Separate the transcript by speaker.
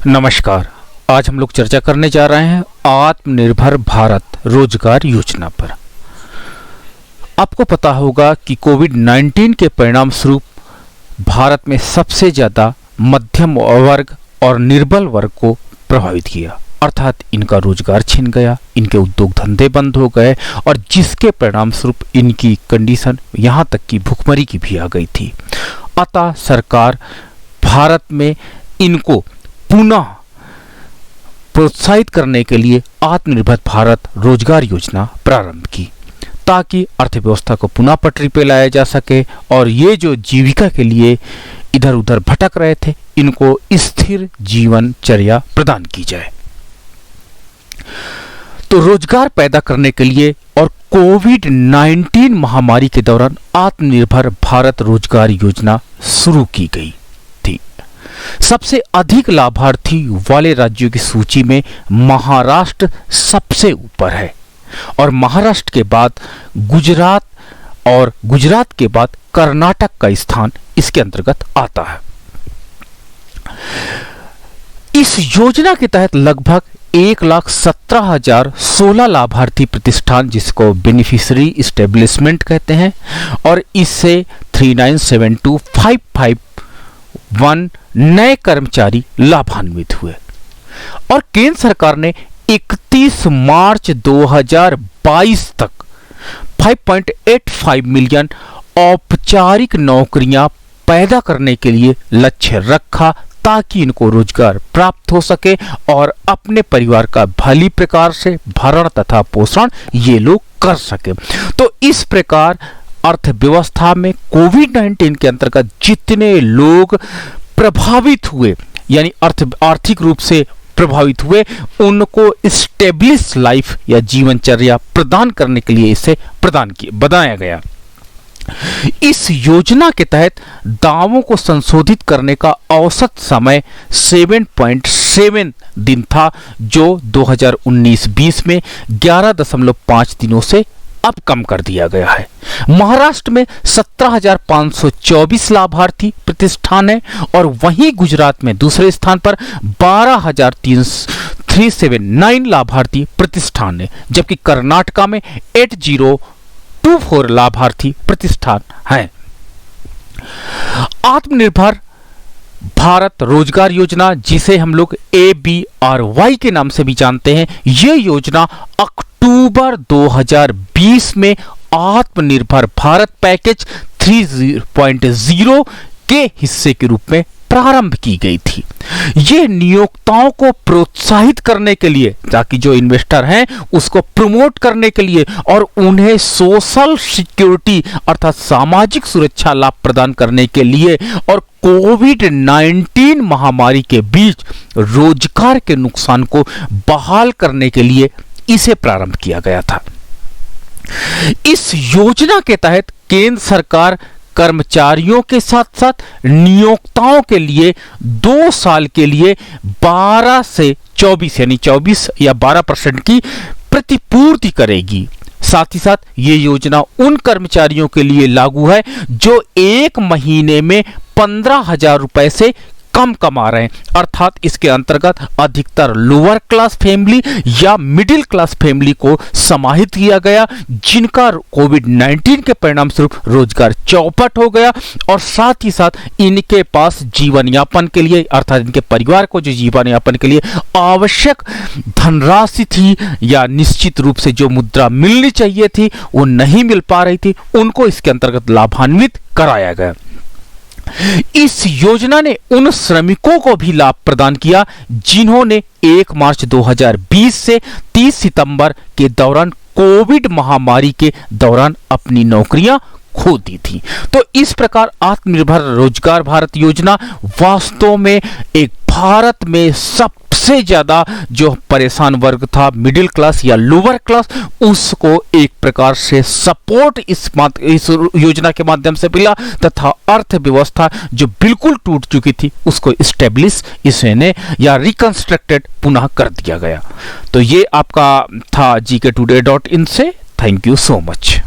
Speaker 1: नमस्कार। आज हम लोग चर्चा करने जा रहे हैं आत्मनिर्भर भारत रोजगार योजना पर। आपको पता होगा कि कोविड-19 के परिणाम स्वरूप भारत में सबसे ज़्यादा मध्यम वर्ग और निर्बल वर्ग को प्रभावित किया, अर्थात इनका रोजगार छिन गया, इनके उद्योग धंधे बंद हो गए और जिसके परिणाम स्वरूप इनकी कंडीशन यहाँ तक कि भुखमरी की भी आ गई थी। अतः सरकार भारत में इनको पुनः प्रोत्साहित करने के लिए आत्मनिर्भर भारत रोजगार योजना प्रारंभ की, ताकि अर्थव्यवस्था को पुनः पटरी पर लाया जा सके और ये जो जीविका के लिए इधर उधर भटक रहे थे, इनको स्थिर जीवनचर्या प्रदान की जाए। तो रोजगार पैदा करने के लिए और कोविड-19 महामारी के दौरान आत्मनिर्भर भारत रोजगार योजना शुरू की गई थी। सबसे अधिक लाभार्थी वाले राज्यों की सूची में महाराष्ट्र सबसे ऊपर है और महाराष्ट्र के बाद गुजरात और गुजरात के बाद कर्नाटक का स्थान इसके अंतर्गत आता है। इस योजना के तहत लगभग 1,17,016 लाभार्थी प्रतिष्ठान, जिसको बेनिफिशियरी इस्टेब्लिशमेंट कहते हैं, और इससे 3972,551 नए कर्मचारी लाभान्वित हुए। और केंद्र सरकार ने 31 मार्च 2022 तक 5.85 मिलियन औपचारिक नौकरियां पैदा करने के लिए लक्ष्य रखा, ताकि इनको रोजगार प्राप्त हो सके और अपने परिवार का भली प्रकार से भरण तथा पोषण ये लोग कर सके। तो इस प्रकार अर्थव्यवस्था में कोविड-19 के अंतर्गत जितने लोग प्रभावित हुए, यानी आर्थिक रूप से प्रभावित हुए, उनको स्टेबलिश लाइफ या जीवनचर्या प्रदान करने के लिए इसे बनाया गया। इस योजना के तहत दावों को संशोधित करने का औसत समय 7.7 दिन था, जो 2019-20 में 11.5 दिनों से अब कम कर दिया गया है। महाराष्ट्र में 17,524 लाभार्थी प्रतिष्ठान है और वहीं गुजरात में दूसरे स्थान पर 12,379 लाभार्थी प्रतिष्ठान है, जबकि कर्नाटका में 8024 लाभार्थी प्रतिष्ठान हैं। आत्मनिर्भर भारत रोजगार योजना, जिसे हम लोग ABRY के नाम से भी जानते हैं, ये योजना अक्टूबर 2020 में आत्मनिर्भर भारत पैकेज 3.0 के हिस्से के रूप में प्रारंभ की गई थी। ये नियोक्ताओं को प्रोत्साहित करने के लिए, ताकि जो इन्वेस्टर हैं उसको प्रमोट करने के लिए और उन्हें सोशल सिक्योरिटी अर्थात सामाजिक सुरक्षा लाभ प्रदान करने के लिए और कोविड-19 महामारी के बीच रोजगार के नुकसान को बहाल करने के लिए इसे प्रारंभ किया गया था। इस योजना के तहत केंद्र सरकार कर्मचारियों के साथ साथ नियोक्ताओं के लिए 2 साल के लिए 12 से 24 यानी 24 या 12% की प्रतिपूर्ति करेगी। साथ ही साथ ये योजना उन कर्मचारियों के लिए लागू है जो 1 महीने में 15,000 रुपए से कम कमा रहे हैं, अर्थात इसके अंतर्गत अधिकतर लोअर क्लास फैमिली या मिडिल क्लास फैमिली को समाहित किया गया, जिनका कोविड-19 के परिणाम स्वरूप रोजगार चौपट हो गया और साथ ही साथ इनके पास जीवन यापन के लिए अर्थात इनके परिवार को जो जीवन यापन के लिए आवश्यक धनराशि थी या निश्चित रूप से जो मुद्रा मिलनी चाहिए थी वो नहीं मिल पा रही थी, उनको इसके अंतर्गत लाभान्वित कराया गया। इस योजना ने उन श्रमिकों को भी लाभ प्रदान किया जिन्होंने 1 मार्च 2020 से 30 सितंबर के दौरान कोविड महामारी के दौरान अपनी नौकरियां खो दी थी। तो इस प्रकार आत्मनिर्भर रोजगार भारत योजना वास्तव में एक भारत में सबसे ज्यादा जो परेशान वर्ग था, मिडिल क्लास या लोअर क्लास, उसको एक प्रकार से सपोर्ट इस योजना के माध्यम से मिला तथा अर्थव्यवस्था जो बिल्कुल टूट चुकी थी उसको स्टेब्लिश इसने या रिकंस्ट्रक्टेड पुनः कर दिया गया। तो ये आपका था GK Today.in से। Thank you so much.